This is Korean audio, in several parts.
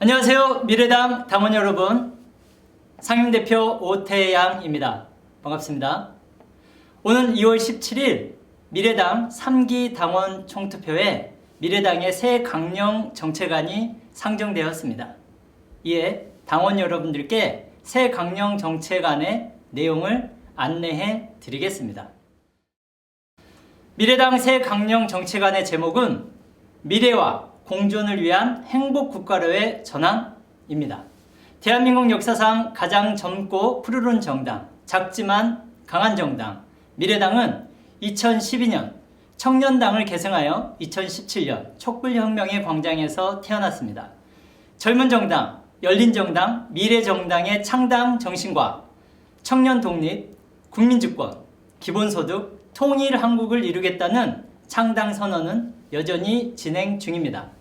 안녕하세요. 미래당 당원 여러분, 상임대표 오태양입니다. 반갑습니다. 오는 2월 17일 미래당 3기 당원 총투표에 미래당의 새 강령 정책안이 상정되었습니다. 이에 당원 여러분들께 새 강령 정책안의 내용을 안내해 드리겠습니다. 미래당 새 강령 정책안의 제목은 미래와 공존을 위한 행복국가로의 전환입니다. 대한민국 역사상 가장 젊고 푸르른 정당, 작지만 강한 정당 미래당은 2012년 청년당을 계승하여 2017년 촛불혁명의 광장에서 태어났습니다. 젊은 정당, 열린 정당, 미래정당의 창당 정신과 청년 독립, 국민주권, 기본소득, 통일 한국을 이루겠다는 창당 선언은 여전히 진행 중입니다.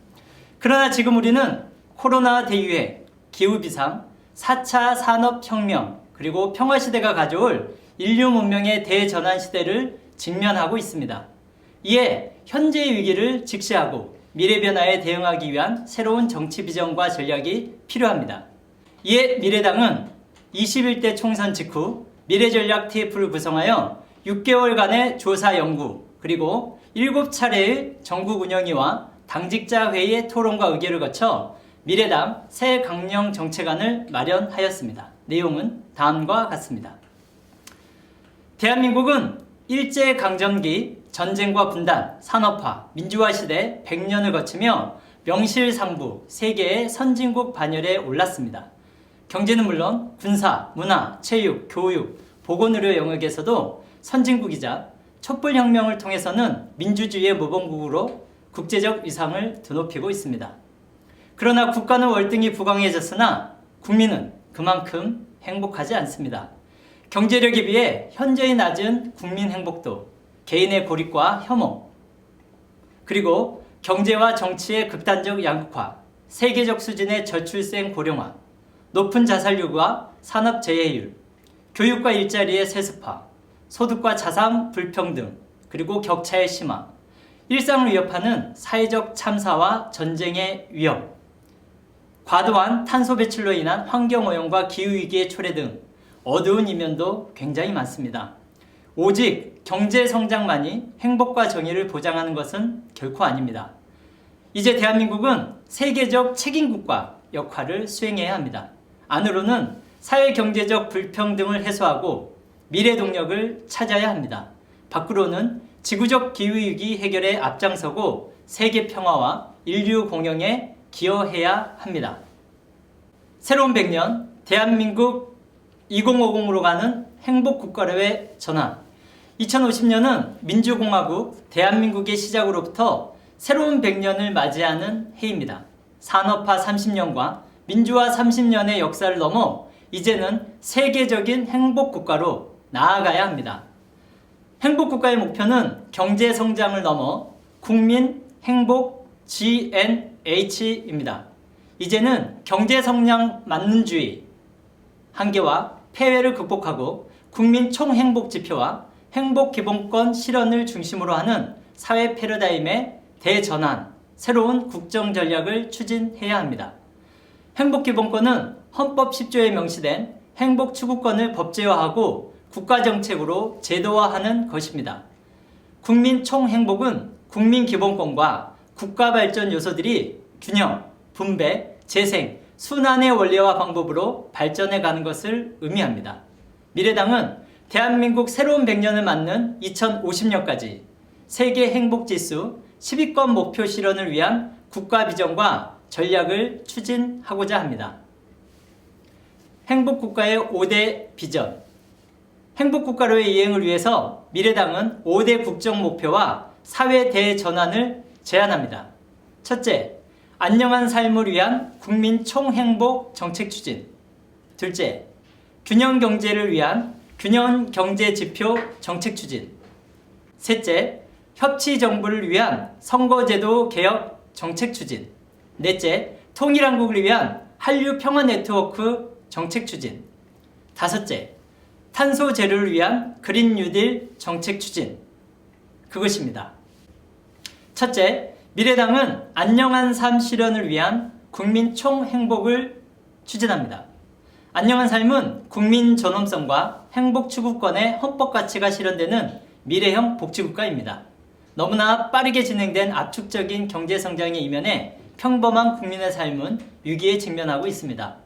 그러나 지금 우리는 코로나 대유행, 기후비상, 4차 산업혁명, 그리고 평화시대가 가져올 인류 문명의 대전환 시대를 직면하고 있습니다. 이에 현재의 위기를 직시하고 미래 변화에 대응하기 위한 새로운 정치 비전과 전략이 필요합니다. 이에 미래당은 21대 총선 직후 미래전략 TF를 구성하여 6개월간의 조사 연구, 그리고 7차례의 전국 운영위와 당직자 회의의 토론과 의결을 거쳐 미래당 새 강령 정책안을 마련하였습니다. 내용은 다음과 같습니다. 대한민국은 일제강점기, 전쟁과 분단, 산업화, 민주화 시대 100년을 거치며 명실상부 세계의 선진국 반열에 올랐습니다. 경제는 물론 군사, 문화, 체육, 교육, 보건의료 영역에서도 선진국이자 촛불혁명을 통해서는 민주주의의 모범국으로 국제적 위상을 드높이고 있습니다. 그러나 국가는 월등히 부강해졌으나 국민은 그만큼 행복하지 않습니다. 경제력에 비해 현저히 낮은 국민 행복도, 개인의 고립과 혐오, 그리고 경제와 정치의 극단적 양극화, 세계적 수준의 저출생 고령화, 높은 자살 요구와 산업 재해율, 교육과 일자리의 세습화, 소득과 자산 불평등, 그리고 격차의 심화, 일상을 위협하는 사회적 참사와 전쟁의 위험, 과도한 탄소 배출로 인한 환경오염과 기후위기의 초래 등 어두운 이면도 굉장히 많습니다. 오직 경제성장만이 행복과 정의를 보장하는 것은 결코 아닙니다. 이제 대한민국은 세계적 책임국가 역할을 수행해야 합니다. 안으로는 사회경제적 불평등을 해소하고 미래 동력을 찾아야 합니다. 밖으로는 지구적 기후위기 해결에 앞장서고 세계 평화와 인류 공영에 기여해야 합니다. 새로운 100년 대한민국 2050으로 가는 행복국가로의 전환. 2050년은 민주공화국 대한민국의 시작으로부터 새로운 100년을 맞이하는 해입니다. 산업화 30년과 민주화 30년의 역사를 넘어 이제는 세계적인 행복국가로 나아가야 합니다. 행복국가의 목표는 경제성장을 넘어 국민 행복 GNH입니다. 이제는 경제성장 만능주의 한계와 폐해를 극복하고 국민 총행복지표와 행복기본권 실현을 중심으로 하는 사회 패러다임의 대전환, 새로운 국정전략을 추진해야 합니다. 행복기본권은 헌법 10조에 명시된 행복추구권을 법제화하고 국가정책으로 제도화하는 것입니다. 국민 총행복은 국민기본권과 국가발전 요소들이 균형, 분배, 재생, 순환의 원리와 방법으로 발전해 가는 것을 의미합니다. 미래당은 대한민국 새로운 100년을 맞는 2050년까지 세계 행복지수 10위권 목표 실현을 위한 국가 비전과 전략을 추진하고자 합니다. 행복국가의 5대 비전. 행복국가로의 이행을 위해서 미래당은 5대 국정목표와 사회 대전환을 제안합니다. 첫째, 안녕한 삶을 위한 국민 총행복 정책 추진. 둘째, 균형 경제를 위한 균형 경제 지표 정책 추진. 셋째, 협치 정부를 위한 선거제도 개혁 정책 추진. 넷째, 통일한국을 위한 한류 평화 네트워크 정책 추진. 다섯째, 탄소 제로를 위한 그린 뉴딜 정책 추진. 그것입니다. 첫째, 미래당은 안녕한 삶 실현을 위한 국민 총행복을 추진합니다. 안녕한 삶은 국민 존엄성과 행복 추구권의 헌법 가치가 실현되는 미래형 복지국가입니다. 너무나 빠르게 진행된 압축적인 경제성장의 이면에 평범한 국민의 삶은 위기에 직면하고 있습니다.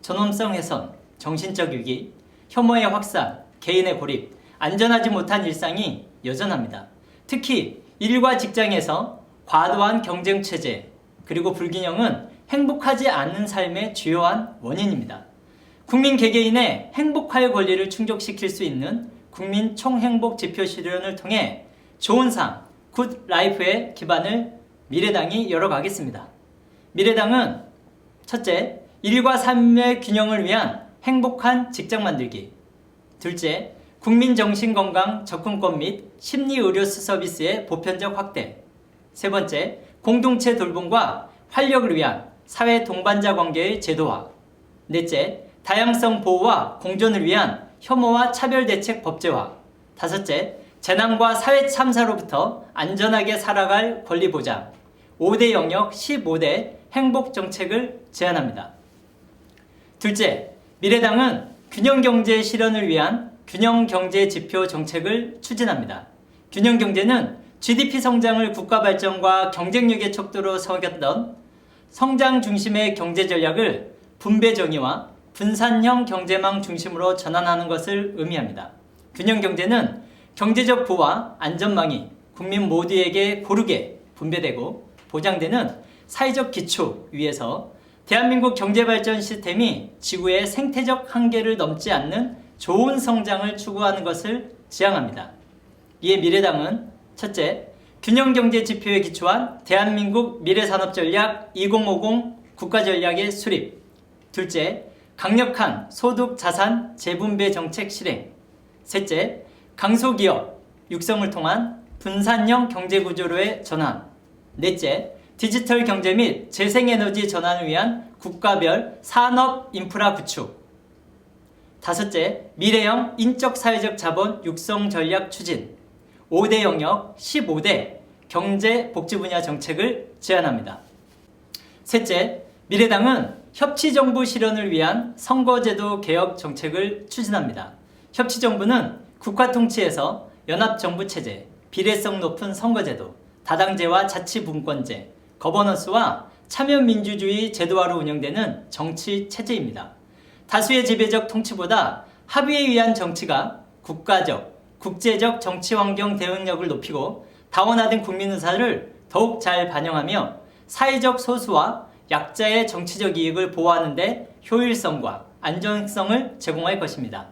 존엄성 훼손, 정신적 위기, 혐오의 확산, 개인의 고립, 안전하지 못한 일상이 여전합니다. 특히 일과 직장에서 과도한 경쟁체제, 그리고 불균형은 행복하지 않은 삶의 주요한 원인입니다. 국민 개개인의 행복할 권리를 충족시킬 수 있는 국민 총행복 지표 실현을 통해 좋은 삶, 굿 라이프의 기반을 미래당이 열어가겠습니다. 미래당은 첫째, 일과 삶의 균형을 위한 행복한 직장 만들기. 둘째, 국민 정신건강 접근권 및 심리의료 서비스의 보편적 확대. 세 번째, 공동체 돌봄과 활력을 위한 사회 동반자 관계의 제도화. 넷째, 다양성 보호와 공존을 위한 혐오와 차별 대책 법제화. 다섯째, 재난과 사회 참사로부터 안전하게 살아갈 권리 보장. 5대 영역 15대 행복 정책을 제안합니다. 둘째, 미래당은 균형 경제 실현을 위한 균형 경제 지표 정책을 추진합니다. 균형 경제는 GDP 성장을 국가 발전과 경쟁력의 척도로 섬겼던 성장 중심의 경제 전략을 분배 정의와 분산형 경제망 중심으로 전환하는 것을 의미합니다. 균형 경제는 경제적 부와 안전망이 국민 모두에게 고르게 분배되고 보장되는 사회적 기초 위에서 대한민국 경제발전 시스템이 지구의 생태적 한계를 넘지 않는 좋은 성장을 추구하는 것을 지향합니다. 이에 미래당은 첫째, 균형경제 지표에 기초한 대한민국 미래산업전략 2050 국가전략의 수립. 둘째, 강력한 소득 자산 재분배 정책 실행. 셋째, 강소기업 육성을 통한 분산형 경제구조로의 전환. 넷째, 디지털 경제 및 재생에너지 전환을 위한 국가별 산업 인프라 구축. 다섯째, 미래형 인적 사회적 자본 육성 전략 추진. 5대 영역 15대 경제 복지 분야 정책을 제안합니다. 셋째, 미래당은 협치정부 실현을 위한 선거제도 개혁 정책을 추진합니다. 협치정부는 국가통치에서 연합정부체제, 비례성 높은 선거제도, 다당제와 자치분권제, 거버넌스와 참여민주주의 제도화로 운영되는 정치체제입니다. 다수의 지배적 통치보다 합의에 의한 정치가 국가적, 국제적 정치환경 대응력을 높이고 다원화된 국민의사를 더욱 잘 반영하며 사회적 소수와 약자의 정치적 이익을 보호하는 데 효율성과 안정성을 제공할 것입니다.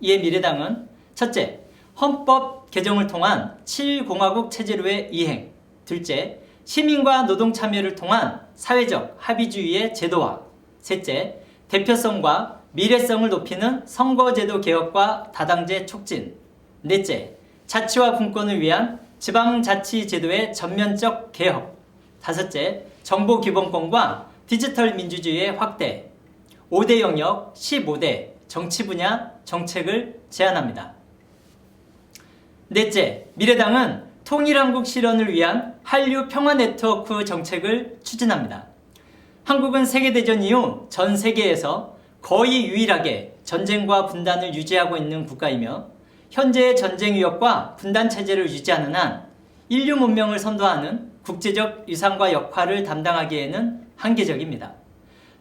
이에 미래당은 첫째, 헌법 개정을 통한 7공화국 체제로의 이행. 둘째, 시민과 노동 참여를 통한 사회적 합의주의의 제도화. 셋째, 대표성과 미래성을 높이는 선거제도 개혁과 다당제 촉진. 넷째, 자치와 분권을 위한 지방자치제도의 전면적 개혁. 다섯째, 정보기본권과 디지털 민주주의의 확대. 5대 영역 15대 정치 분야 정책을 제안합니다. 넷째, 미래당은 통일한국 실현을 위한 한류 평화 네트워크 정책을 추진합니다. 한국은 세계대전 이후 전 세계에서 거의 유일하게 전쟁과 분단을 유지하고 있는 국가이며 현재의 전쟁 위협과 분단 체제를 유지하는 한 인류 문명을 선도하는 국제적 위상과 역할을 담당하기에는 한계적입니다.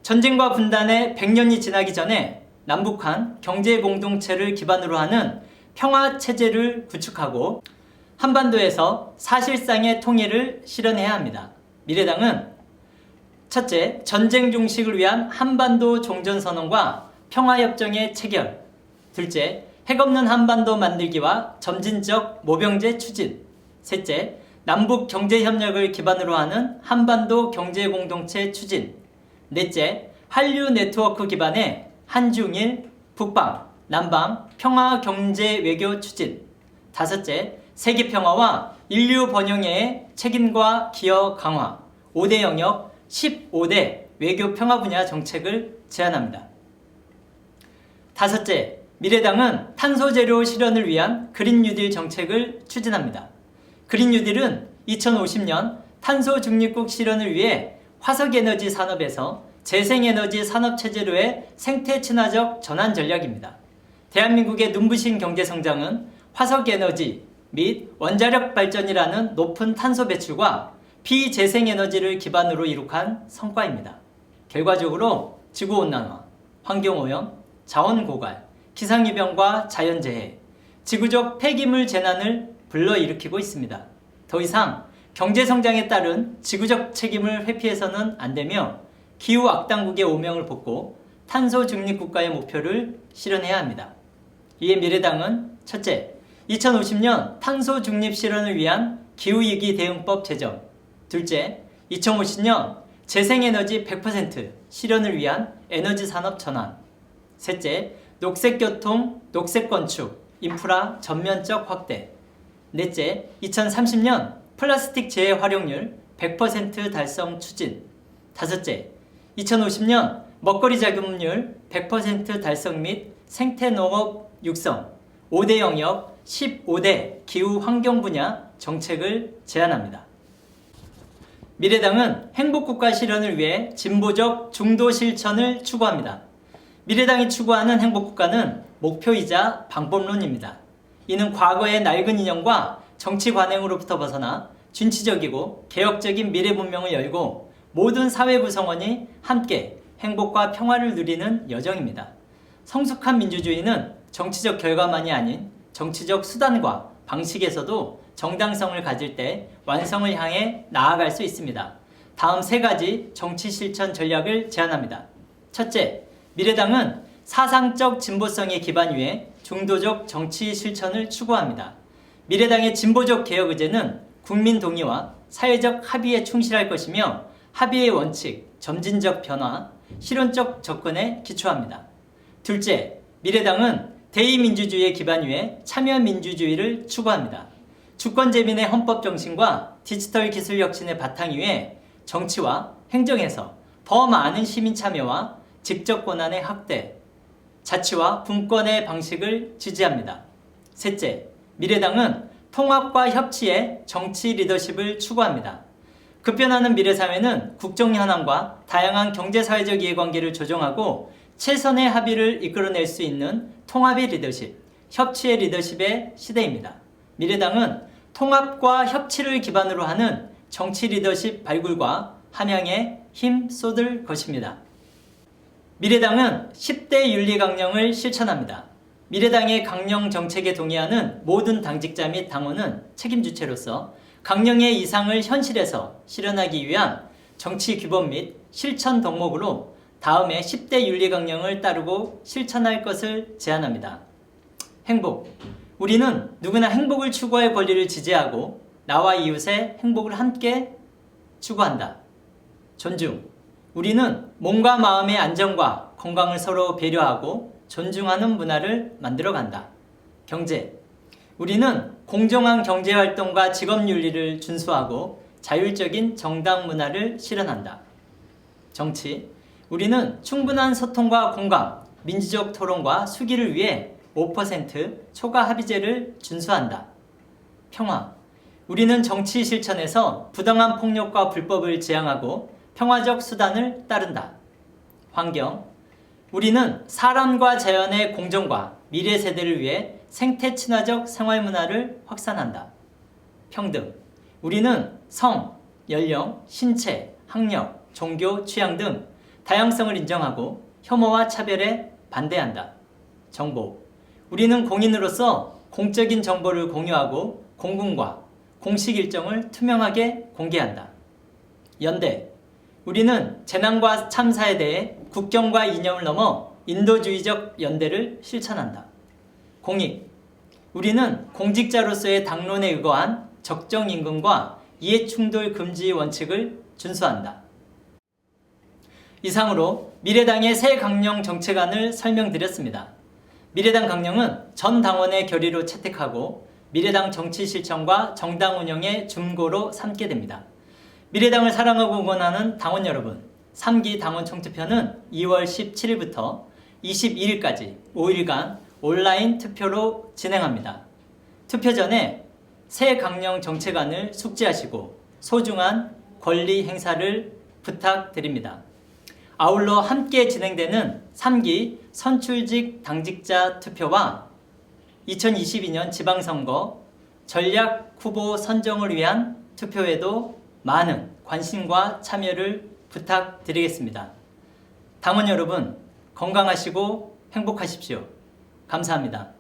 전쟁과 분단의 100년이 지나기 전에 남북한 경제 공동체를 기반으로 하는 평화 체제를 구축하고 한반도에서 사실상의 통일을 실현해야 합니다. 미래당은 첫째, 전쟁 종식을 위한 한반도 종전선언과 평화협정의 체결. 둘째, 핵없는 한반도 만들기와 점진적 모병제 추진. 셋째, 남북 경제협력을 기반으로 하는 한반도 경제공동체 추진. 넷째, 한류 네트워크 기반의 한중일, 북방, 남방 평화 경제 외교 추진. 다섯째, 세계 평화와 인류 번영의 책임과 기여 강화. 5대 영역 15대 외교 평화 분야 정책을 제안합니다. 다섯째, 미래당은 탄소 제로 실현을 위한 그린 뉴딜 정책을 추진합니다. 그린 뉴딜은 2050년 탄소 중립국 실현을 위해 화석에너지 산업에서 재생에너지 산업체제로의 생태친화적 전환 전략입니다. 대한민국의 눈부신 경제성장은 화석에너지 및 원자력 발전이라는 높은 탄소 배출과 비재생에너지를 기반으로 이룩한 성과입니다. 결과적으로 지구온난화, 환경오염, 자원고갈, 기상이변과 자연재해, 지구적 폐기물 재난을 불러일으키고 있습니다. 더 이상 경제성장에 따른 지구적 책임을 회피해서는 안 되며 기후 악당국의 오명을 벗고 탄소 중립 국가의 목표를 실현해야 합니다. 이에 미래당은 첫째, 2050년 탄소 중립 실현을 위한 기후위기 대응법 제정. 둘째, 2050년 재생에너지 100% 실현을 위한 에너지 산업 전환. 셋째, 녹색교통, 녹색건축, 인프라 전면적 확대. 넷째, 2030년 플라스틱 재활용률 100% 달성 추진. 다섯째, 2050년 먹거리 자급률 100% 달성 및 생태농업 육성 5대 영역 15대 기후 환경 분야 정책을 제안합니다. 미래당은 행복국가 실현을 위해 진보적 중도 실천을 추구합니다. 미래당이 추구하는 행복국가는 목표이자 방법론입니다. 이는 과거의 낡은 인형과 정치 관행으로부터 벗어나 진취적이고 개혁적인 미래 문명을 열고 모든 사회 구성원이 함께 행복과 평화를 누리는 여정입니다. 성숙한 민주주의는 정치적 결과만이 아닌 정치적 수단과 방식에서도 정당성을 가질 때 완성을 향해 나아갈 수 있습니다. 다음 세 가지 정치 실천 전략을 제안합니다. 첫째, 미래당은 사상적 진보성의 기반 위에 중도적 정치 실천을 추구합니다. 미래당의 진보적 개혁 의제는 국민 동의와 사회적 합의에 충실할 것이며 합의의 원칙, 점진적 변화, 실현적 접근에 기초합니다. 둘째, 미래당은 대의민주주의의 기반 위에 참여민주주의를 추구합니다. 주권재민의 헌법 정신과 디지털 기술 혁신의 바탕 위에 정치와 행정에서 더 많은 시민 참여와 직접 권한의 확대, 자치와 분권의 방식을 지지합니다. 셋째, 미래당은 통합과 협치의 정치 리더십을 추구합니다. 급변하는 미래사회는 국정 현안과 다양한 경제사회적 이해관계를 조정하고 최선의 합의를 이끌어낼 수 있는 통합의 리더십, 협치의 리더십의 시대입니다. 미래당은 통합과 협치를 기반으로 하는 정치 리더십 발굴과 함양에 힘 쏟을 것입니다. 미래당은 10대 윤리 강령을 실천합니다. 미래당의 강령 정책에 동의하는 모든 당직자 및 당원은 책임 주체로서 강령의 이상을 현실에서 실현하기 위한 정치 규범 및 실천 덕목으로 다음에 10대 윤리 강령을 따르고 실천할 것을 제안합니다. 행복. 우리는 누구나 행복을 추구할 권리를 지지하고 나와 이웃의 행복을 함께 추구한다. 존중. 우리는 몸과 마음의 안정과 건강을 서로 배려하고 존중하는 문화를 만들어간다. 경제. 우리는 공정한 경제활동과 직업윤리를 준수하고 자율적인 정당 문화를 실현한다. 정치. 우리는 충분한 소통과 공감, 민주적 토론과 수기를 위해 5% 초과 합의제를 준수한다. 평화. 우리는 정치 실천에서 부당한 폭력과 불법을 지향하고 평화적 수단을 따른다. 환경. 우리는 사람과 자연의 공존과 미래 세대를 위해 생태 친화적 생활 문화를 확산한다. 평등. 우리는 성, 연령, 신체, 학력, 종교, 취향 등 다양성을 인정하고 혐오와 차별에 반대한다. 정보. 우리는 공인으로서 공적인 정보를 공유하고 공군과 공식 일정을 투명하게 공개한다. 연대. 우리는 재난과 참사에 대해 국경과 이념을 넘어 인도주의적 연대를 실천한다. 공익. 우리는 공직자로서의 당론에 의거한 적정임금과 이해충돌 금지 원칙을 준수한다. 이상으로 미래당의 새 강령 정책안을 설명드렸습니다. 미래당 강령은 전 당원의 결의로 채택하고 미래당 정치 실천과 정당 운영의 준고로 삼게 됩니다. 미래당을 사랑하고 응원하는 당원 여러분, 3기 당원 총투표는 2월 17일부터 22일까지 5일간 온라인 투표로 진행합니다. 투표 전에 새 강령 정책안을 숙지하시고 소중한 권리 행사를 부탁드립니다. 아울러 함께 진행되는 3기 선출직 당직자 투표와 2022년 지방선거 전략 후보 선정을 위한 투표에도 많은 관심과 참여를 부탁드리겠습니다. 당원 여러분, 건강하시고 행복하십시오. 감사합니다.